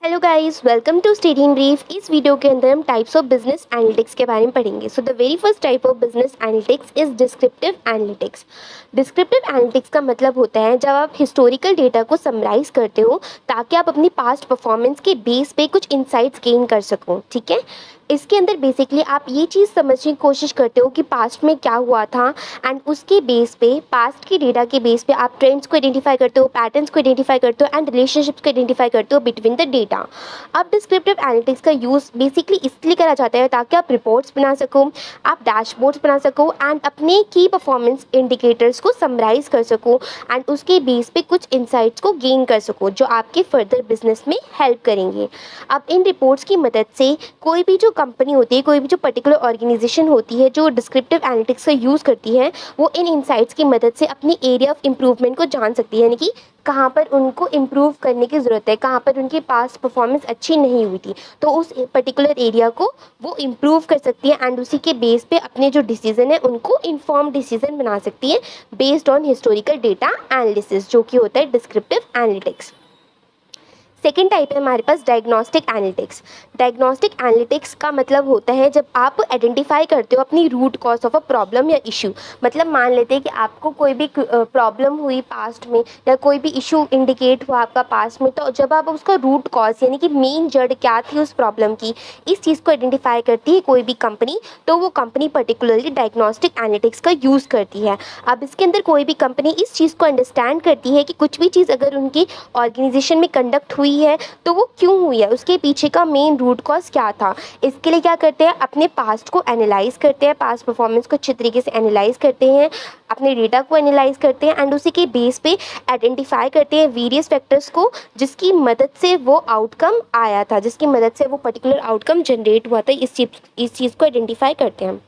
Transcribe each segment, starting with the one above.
Hello guys, welcome to study in brief. इस video के अंदर हम टाइप्स ऑफ बिजनेस एनालिटिक्स के बारे में पढ़ेंगे। So the very first type of business analytics is descriptive analytics. Descriptive analytics का मतलब होता है जब आप हिस्टोरिकल डेटा को समराइज करते हो ताकि आप अपनी पास्ट परफॉर्मेंस के बेस पे कुछ इंसाइट्स गेन कर सको। ठीक है, इसके अंदर बेसिकली आप ये चीज़ समझने की कोशिश करते हो कि पास्ट में क्या हुआ था एंड उसके बेस पे, पास्ट के डेटा के बेस पे आप ट्रेंड्स को आइडेंटिफाई करते हो, पैटर्न्स को आइडेंटिफाई करते हो एंड रिलेशनशिप्स को आइडेंटिफाई करते हो बिटवीन द डेटा। अब डिस्क्रिप्टिव एनालिटिक्स का यूज़ बेसिकली इसलिए करा जाता है ताकि आप रिपोर्ट्स बना सको, आप डैशबोर्ड्स बना सको एंड अपने की परफॉर्मेंस इंडिकेटर्स को समराइज कर सको एंड उसके बेस पे कुछ इंसाइट्स को गेन कर सको जो आपके फर्दर बिजनेस में हेल्प करेंगे। अब इन रिपोर्ट्स की मदद से कोई भी जो कंपनी होती है, कोई भी जो पर्टिकुलर ऑर्गेनाइजेशन होती है जो डिस्क्रिप्टिव एनालिटिक्स का यूज़ करती है, वो इन इंसाइट्स की मदद से अपनी एरिया ऑफ इम्प्रूवमेंट को जान सकती है, यानी कि कहाँ पर उनको इम्प्रूव करने की ज़रूरत है, कहाँ पर उनकी पास्ट परफॉर्मेंस अच्छी नहीं हुई थी, तो उस पर्टिकुलर एरिया को वो इम्प्रूव कर सकती है एंड उसी के बेस पे अपने जो डिसीजन है उनको इन्फॉर्म डिसीजन बना सकती है based on historical data analysis, जो कि होता है डिस्क्रिप्टिव एनालिटिक्स। सेकेंड टाइप है हमारे पास डायग्नोस्टिक एनालिटिक्स। डायग्नोस्टिक एनालिटिक्स का मतलब होता है जब आप आइडेंटिफाई करते हो अपनी root cause of a problem या इशू। मतलब मान लेते हैं कि आपको कोई भी प्रॉब्लम हुई पास्ट में या कोई भी इशू इंडिकेट हुआ आपका पास्ट में, तो जब आप उसका रूट कॉज यानी कि मेन जड़ क्या थी उस प्रॉब्लम की, इस चीज़ को आइडेंटिफाई करती है कोई भी कंपनी, तो वो कंपनी पर्टिकुलरली डायग्नोस्टिक एनालिटिक्स का यूज़ करती है। अब इसके अंदर कोई भी कंपनी इस चीज़ को अंडरस्टैंड करती है कि कुछ भी चीज़ अगर उनकी ऑर्गेनाइजेशन में कंडक्ट हुई है तो वो क्यों हुई है, उसके पीछे का मेन रूट कॉज क्या था। इसके लिए क्या करते हैं, अपने पास्ट को एनालाइज करते हैं, पास्ट परफॉर्मेंस को अच्छे तरीके से एनालाइज करते हैं, अपने डेटा को एनालाइज करते हैं एंड उसी के बेस पे आइडेंटिफाई करते हैं वेरियस फैक्टर्स को जिसकी मदद से वो आउटकम आया था, जिसकी मदद से वो पर्टिकुलर आउटकम जनरेट हुआ था। इस चीज़ को आइडेंटिफाई करते हैं।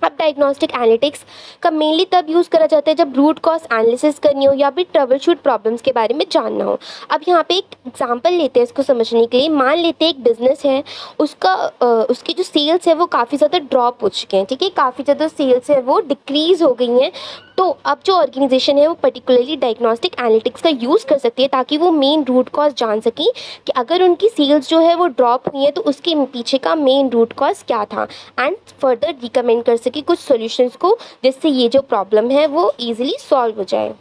अब डायग्नोस्टिक एनालिटिक्स का मेनली तब यूज़ करा जाता है जब रूट कॉज एनालिसिस करनी हो या फिर ट्रबल शूट प्रॉब्लम्स के बारे में जानना हो। अब यहाँ पे एक एग्जांपल लेते हैं इसको समझने के लिए। मान लेते हैं एक बिजनेस है, उसकी जो सेल्स है वो काफ़ी ज़्यादा ड्रॉप हो चुके हैं। ठीक है, काफ़ी ज़्यादा सेल्स है वो डिक्रीज़ हो गई हैं। तो अब जो ऑर्गेनाइजेशन है वो पर्टिकुलरली डायग्नोस्टिक एनालिटिक्स का यूज़ कर सकती है ताकि वो मेन रूट कॉज जान सकें कि अगर उनकी सेल्स जो है वो ड्रॉप हुई है तो उसके पीछे का मेन रूट कॉज क्या था एंड फर्दर रिकमेंड कर सके कुछ सॉल्यूशंस को जिससे ये जो प्रॉब्लम है वो ईजिली सॉल्व हो जाए।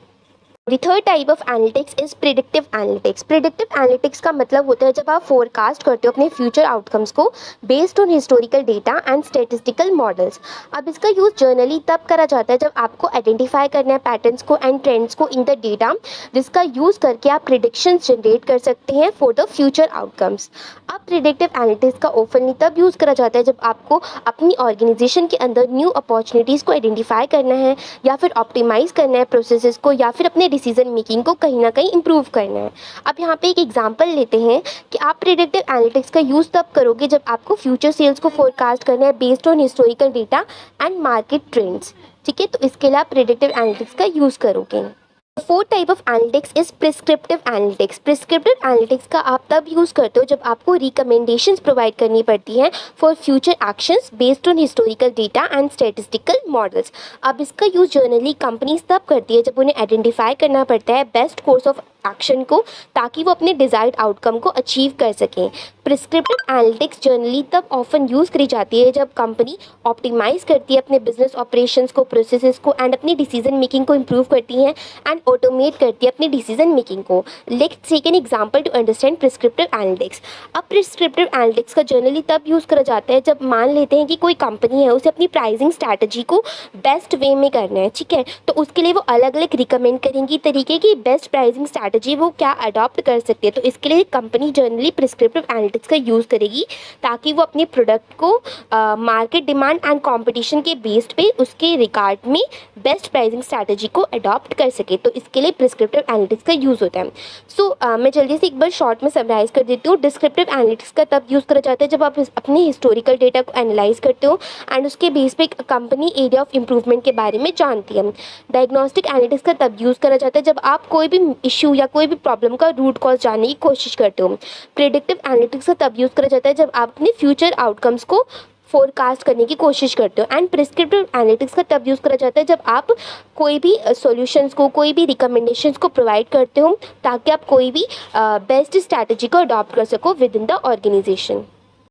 The third type of analytics is predictive analytics. Predictive analytics का मतलब होता है जब आप फोरकास्ट करते हो अपने फ्यूचर आउटकम्स को based on historical data and statistical models. अब इसका यूज़ जनरली तब करा जाता है जब आपको आइडेंटिफाई करना है पैटर्न्स को एंड ट्रेंड्स को इन द डेटा, जिसका यूज़ करके आप प्रिडिक्शंस जनरेट कर सकते हैं फॉर द फ्यूचर आउटकम्स। अब प्रिडिक्टिव एनालिटिक्स का ओपनली तब यूज़ करा जाता है जब आपको अपनी ऑर्गेनाइजेशन के अंदर न्यू अपॉर्चुनिटीज़ को आइडेंटिफाई करना है या फिर ऑप्टिमाइज़ करना है प्रोसेसेस को या फिर अपने डिसीजन मेकिंग को कहीं ना कहीं इंप्रूव करना है। अब यहाँ पे एक एग्जांपल लेते हैं कि आप प्रेडिक्टिव एनालिटिक्स का यूज़ तब करोगे जब आपको फ्यूचर सेल्स को फोरकास्ट करना है based on historical data and market trends. ठीक है, तो इसके लिए आप प्रेडिक्टिव एनालिटिक्स का यूज़ करोगे। Fourth type of analytics is prescriptive analytics. Prescriptive analytics का आप तब यूज़ करते हो जब आपको रिकमेंडेशंस प्रोवाइड करनी पड़ती हैं for future actions based on historical data and statistical models. अब इसका यूज़ जनरली कंपनीज तब करती है जब उन्हें आइडेंटिफाई करना पड़ता है बेस्ट कोर्स ऑफ एक्शन को ताकि वो अपने डिज़ायर्ड आउटकम को अचीव कर सकें। प्रिस्क्रिप्टिव एनालिटिक्स जनरली तब ऑफन यूज़ करी जाती है जब कंपनी ऑप्टिमाइज़ करती है अपने बिजनेस ऑपरेशंस को, प्रोसेसेस को एंड अपनी डिसीजन मेकिंग को इम्प्रूव करती हैं एंड ऑटोमेट करती है अपनी डिसीजन मेकिंग को। Let's take an example to understand prescriptive analytics. अब प्रिस्क्रिप्टिव एनालिटिक्स का जनरली तब यूज़ करा जाता है जब मान लेते हैं कि कोई कंपनी है, उसे अपनी प्राइसिंग स्ट्रैटेजी को बेस्ट वे में करना है। ठीक है, तो उसके लिए वो अलग अलग रिकमेंड करेंगी तरीके की बेस्ट प्राइसिंग स्ट्रैटेजी वो क्या अडॉप्ट कर सकती है। तो इसके लिए कंपनी जनरली प्रिस्क्रिप्टिव एनालिटिक्स का यूज़ करेगी ताकि वो अपने प्रोडक्ट को मार्केट डिमांड एंड कंपटीशन के बेस्ड पे उसके रिगार्ड में बेस्ट प्राइसिंग स्ट्रैटेजी को अडॉप्ट कर सके। तो इसके लिए प्रिस्क्रिप्टिव एनालिटिक्स का यूज़ होता है। मैं जल्दी से एक बार शॉर्ट में समराइज कर देती हूँ। डिस्क्रिप्टिव एनालिटिक्स का तब यूज़ करा जाता है जब आप अपने हिस्टोरिकल डेटा को एनालाइज करते हो एंड उसके बेस पे कंपनी एरिया ऑफ इम्प्रूवमेंट के बारे में जानती है। डायग्नोस्टिक एनालिटिक्स का तब यूज़ करा जाता है जब आप कोई भी इशू या कोई भी प्रॉब्लम का रूट कॉज जानने की कोशिश करते हो। प्रेडिक्टिव एनालिटिक्स का तब यूज़ करा जाता है जब आप अपने फ्यूचर आउटकम्स को फोरकास्ट करने की कोशिश करते हो। एंड प्रिस्क्रिप्टिव एनालिटिक्स का तब यूज़ करा जाता है जब आप कोई भी सॉल्यूशंस को, कोई भी रिकमेंडेशंस को प्रोवाइड करते हो ताकि आप कोई भी बेस्ट स्ट्रैटेजी को अडॉप्ट कर सको विद इन द ऑर्गेनाइजेशन।